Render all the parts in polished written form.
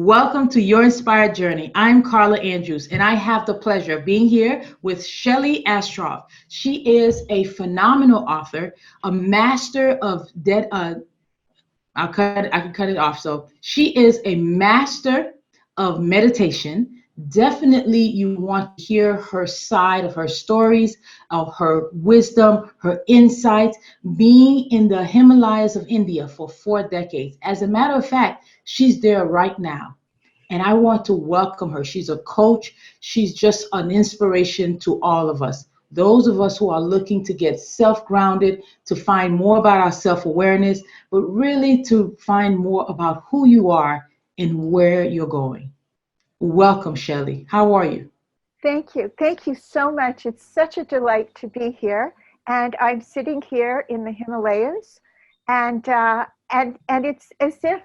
Welcome to Your Inspired Journey. I'm Carla Andrews, and I have the pleasure of being here with Shelley Astrof. She is a phenomenal author, a master of I can cut it off. So she is a master of meditation. Definitely, you want to hear her side of her stories, of her wisdom, her insights, being in the Himalayas of India for 4 decades. As a matter of fact, she's there right now. And I want to welcome her. She's a coach. She's just an inspiration to all of us. Those of us who are looking to get self grounded, to find more about our self awareness, but really to find more about who you are and where you're going. Welcome, Shelley. How are you? Thank you. Thank you so much. It's such a delight to be here. And I'm sitting here in the Himalayas, and it's as if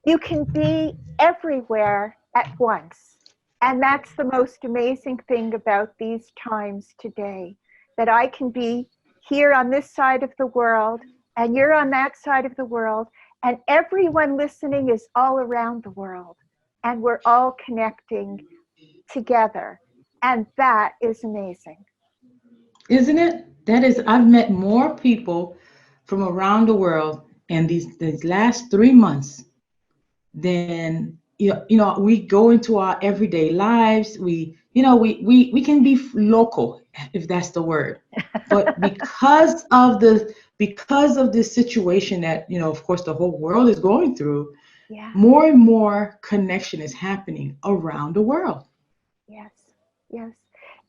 you can be everywhere at once. And that's the most amazing thing about these times today, that I can be here on this side of the world, and you're on that side of the world, and everyone listening is all around the world, and we're all connecting together. And that is amazing. Isn't it? That is, I've met more people from around the world in these last 3 months then we go into our everyday lives. We can be local, if that's the word, but because of this situation that of course the whole world is going through, Yeah, more and more connection is happening around the world. yes, yes.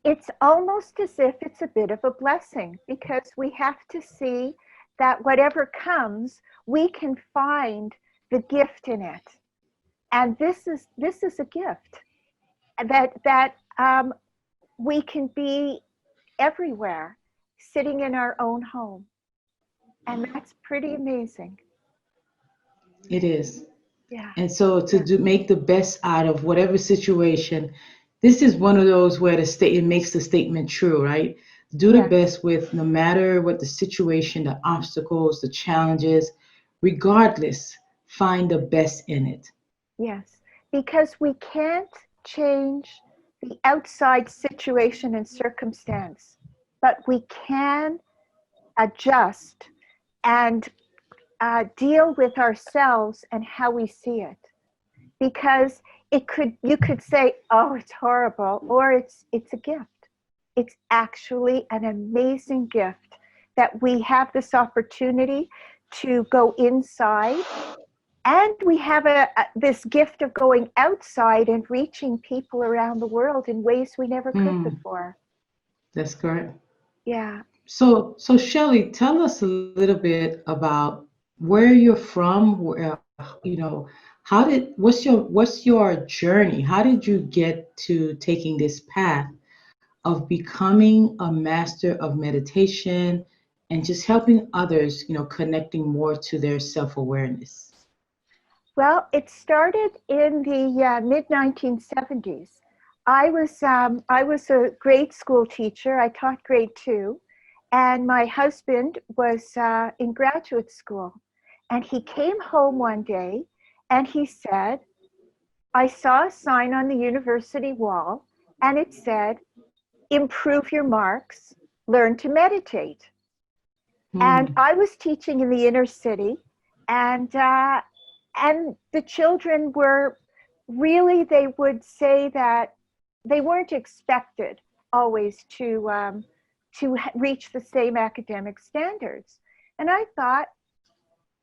It's almost as if it's a bit of a blessing because we have to see that whatever comes, we can find the gift in it. And this is a gift that we can be everywhere, sitting in our own home, and that's pretty amazing. It is. Yeah, And so to yeah, make the best out of whatever situation, this is one of those where it makes the statement true, right? Do the yes. best with no matter what the situation, the obstacles, the challenges, regardless, find the best in it. Yes, because we can't change the outside situation and circumstance, but we can adjust and deal with ourselves and how we see it. Because you could say, "Oh, it's horrible," or it's a gift. It's actually an amazing gift that we have this opportunity to go inside, and we have this gift of going outside and reaching people around the world in ways we never could Hmm, before. that's correct. Yeah. So Shelley, tell us a little bit about where you're from. How did what's your journey? How did you get to taking this path of becoming a master of meditation and just helping others, connecting more to their self-awareness? Well, it started in the mid 1970s. I was a grade school teacher. I taught grade two, and my husband was in graduate school. And he came home one day, and he said, "I saw a sign on the university wall, and it said, 'Improve your marks, learn to meditate.'" And Hmm. I was teaching in the inner city, and the children were really, they would say that they weren't expected always to reach the same academic standards. And I thought,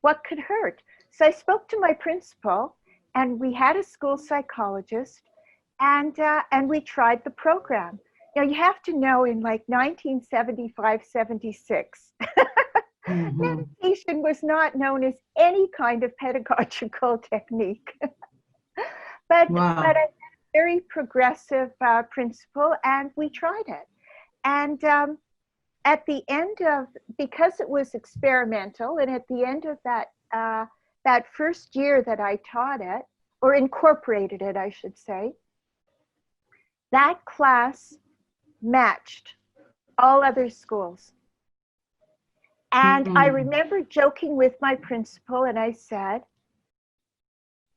what could hurt? So I spoke to my principal, and we had a school psychologist, and we tried the program. Now you have to know, in like 1975, 76, Hmm. meditation was not known as any kind of pedagogical technique. But Wow. a very progressive principle, and we tried it. And at the end of, because it was experimental, and at the end of that first year that I taught it, or incorporated it, I should say, that class matched all other schools. And I Hmm. remember joking with my principal, and I said,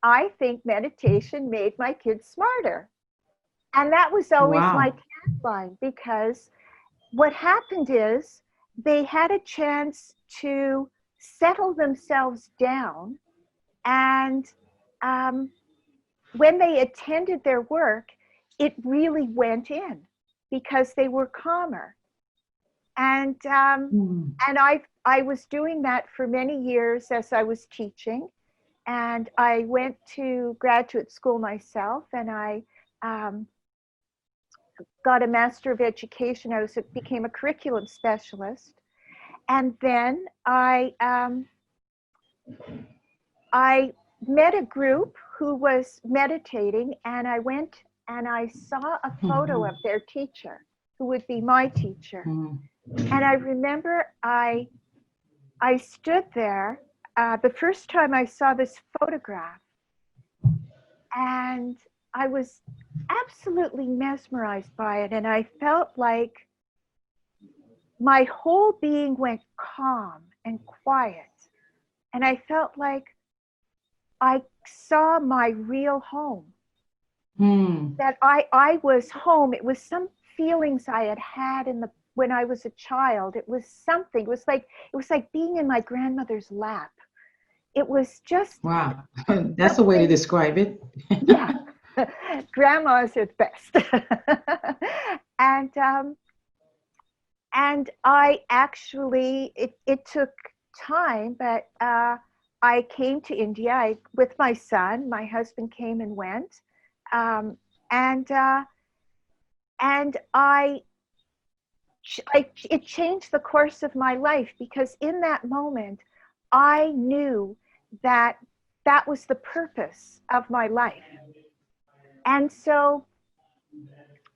I think meditation made my kids smarter. And that was always my Wow. tagline, because what happened is they had a chance to settle themselves down. And um, when they attended their work, it really went in because they were calmer. And Mm. I was doing that for many years as I was teaching. And I went to graduate school myself, and I um, got a Master of Education. Became a curriculum specialist, and then I met a group who was meditating, and I went and I saw a photo of Mhm. their teacher, who would be my teacher. Mhm. And I remember I stood there the first time I saw this photograph, and I was absolutely mesmerized by it. And I felt like my whole being went calm and quiet. And I felt like I saw my real home, Mm. that I was home. It was some feelings I had had when I was a child. It was something. It was like being in my grandmother's lap. It was just Wow. That's a way to something. describe it. Yeah, grandma's at best. and I actually, it took time, but I came to India with my son. My husband came and went, um, and and it changed the course of my life, because in that moment I knew that that was the purpose of my life. And so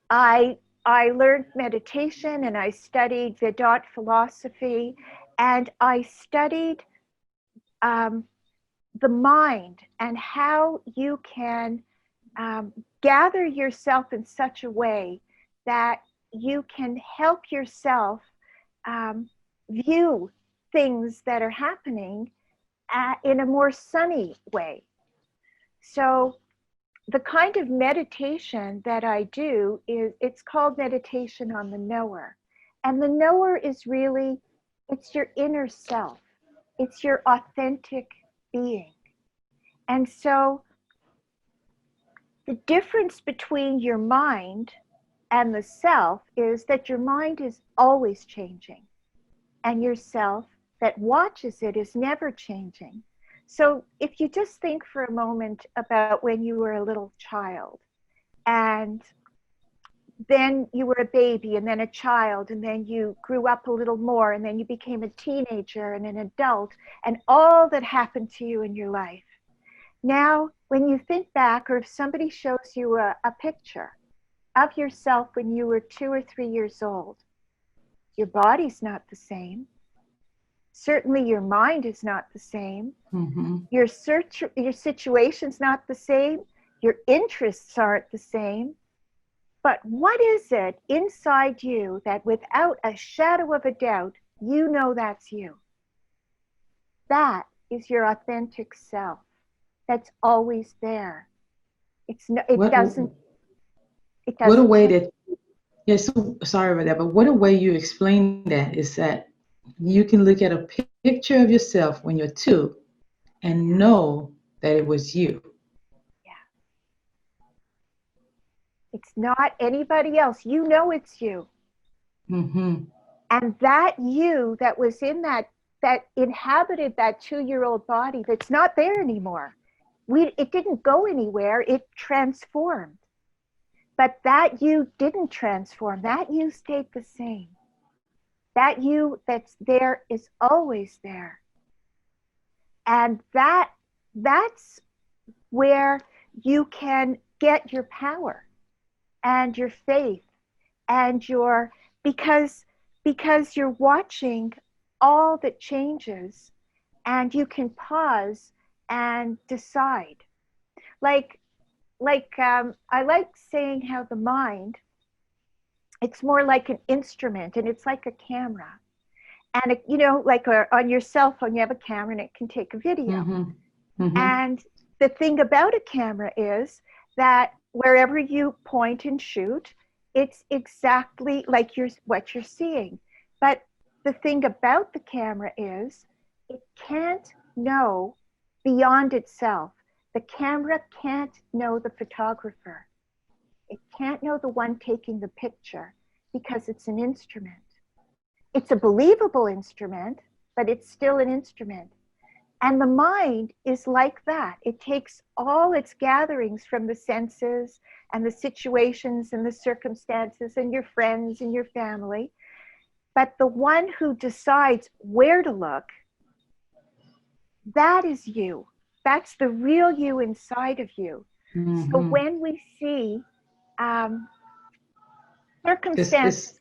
I I learned meditation, and I studied Vedant philosophy, and I studied um, the mind and how you can gather yourself in such a way that you can help yourself um, view things that are happening in a more sunny way. So the kind of meditation that I do is, it's called meditation on the knower. And the knower is really, it's your inner self. It's your authentic being. And so the difference between your mind and the self is that your mind is always changing, and your self that watches it is never changing. So if you just think for a moment about when you were a little child, and then you were a baby, and then a child, and then you grew up a little more, and then you became a teenager and an adult, and all that happened to you in your life. Now, when you think back, or if somebody shows you a picture of yourself when you were 2 or 3 years old, your body's not the same. Certainly your mind is not the same. Mhm. Your situation's not the same. Your interests aren't the same. But what is it inside you that, without a shadow of a doubt, you know that's you? That is your authentic self. That's always there. It's no, What it what a doesn't way change. that yeah, so sorry about that, but what a way you explain that is that you can look at a picture of yourself when you're two and Yeah, know that it was you. yeah. It's not anybody else. You know it's you. Mm-hmm. And that you that was in that inhabited that 2 year old body, that's not there anymore. It didn't go anywhere, it transformed. But that you didn't transform, that you stayed the same. That you that's there is always there. And that's where you can get your power and your faith and your, because you're watching all that changes, and you can pause and decide. like I like saying how the mind, it's more like an instrument, and it's like a camera. And like on your cell phone you have a camera, and it can take a video. Mm-hmm. Mm-hmm. And the thing about a camera is that wherever you point and shoot, it's exactly like what you're seeing. But the thing about the camera is it can't know beyond itself. The camera can't know the photographer. It can't know the one taking the picture because it's an instrument. It's a believable instrument, but it's still an instrument. And the mind is like that. It takes all its gatherings from the senses and the situations and the circumstances and your friends and your family. But the one who decides where to look, that is you. That's the real you inside of you. So Mm-hmm. when we see It's circumstances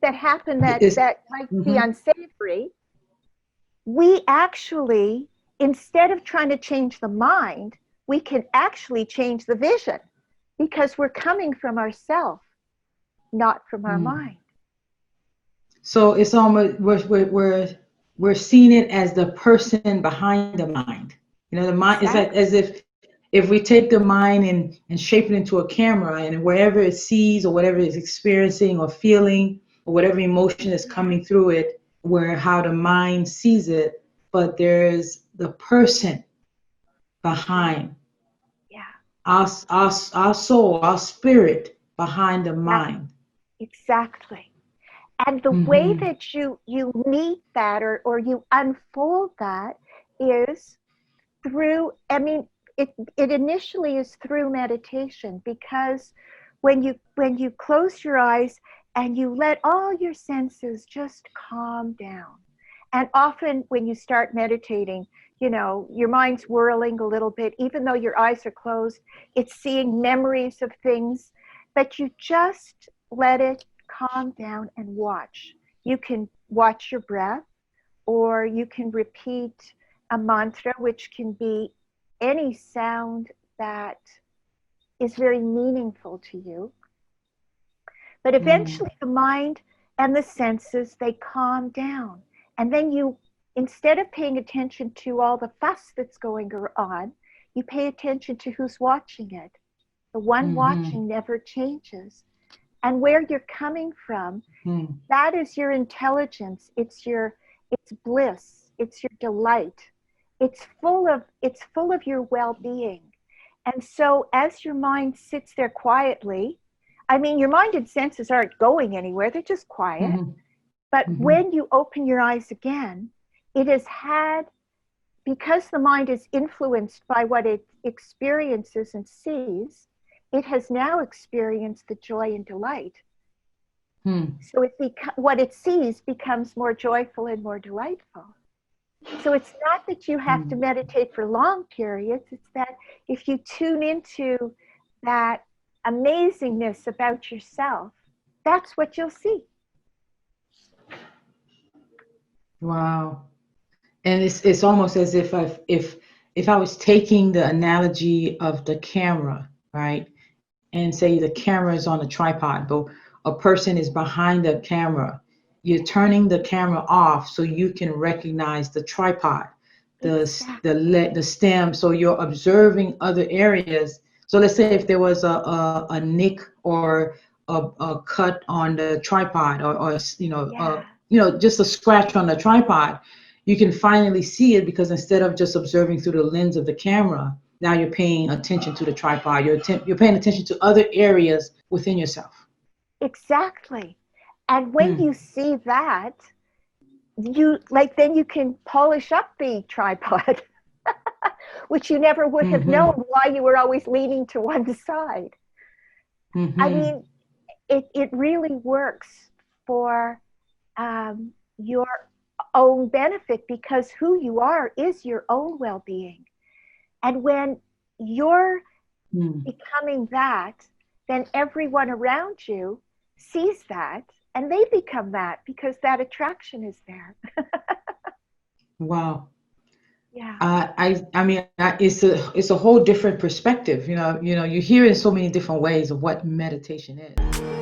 that happen it's that might be mm-hmm. unsavory, we actually, instead of trying to change the mind, we can actually change the vision because we're coming from ourself, not from our Mm. mind. So it's almost we're seeing it as the person behind the mind. You know, the mind is like as Exactly. if we take the mind and shape it into a camera, and wherever it sees or whatever it's experiencing or feeling or whatever emotion is coming through it, where how the mind sees it, but there's the person Yeah. behind Yeah. our soul, our spirit behind the Yeah. mind. Exactly. And the way Mm-hmm. that you meet that or you unfold that is through, I mean, it initially is through meditation because when you close your eyes and you let all your senses just calm down. And often when you start meditating, your mind's whirling a little bit, even though your eyes are closed, it's seeing memories of things, but you just let it calm down and watch. You can watch your breath, or you can repeat a mantra, which can be any sound that is very meaningful to you. But Mm. eventually the mind and the senses, they calm down. And then you, instead of paying attention to all the fuss that's going on, you pay attention to who's watching it. The one Mm-hmm. watching never changes. And where you're coming from, Mm. that is your intelligence. It's bliss. It's your delight. It's full of your well-being. And so as your mind sits there quietly, I mean, your mind and senses aren't going anywhere. They're just quiet. Mm-hmm. But Mm-hmm. when you open your eyes again, it has had, because the mind is influenced by what it experiences and sees, it has now experienced the joy and delight. Mm. So what it sees becomes more joyful and more delightful. So it's not that you have to Mm. meditate for long periods. It's that if you tune into that amazingness about yourself, that's what you'll see. Wow. And it's almost as if if I was taking the analogy of the camera, right? And say the camera is on a tripod, but a person is behind the camera. You're turning the camera off so you can recognize the tripod, Exactly. the stem. So you're observing other areas. So let's say if there was a nick or a cut on the tripod, or Yeah. just a scratch on the tripod, you can finally see it because instead of just observing through the lens of the camera, now you're paying attention to the tripod. You're paying attention to other areas within yourself. Exactly. And when you Hmm. see that, then you can polish up the tripod, which you never would have Mm-hmm. known why you were always leaning to one side. I Mm-hmm. mean, it really works for your own benefit because who you are is your own well being. And when you're Mm. becoming that, then everyone around you sees that and they become that because that attraction is there. Wow. Yeah. I mean, it's a whole different perspective. You hear in so many different ways of what meditation is.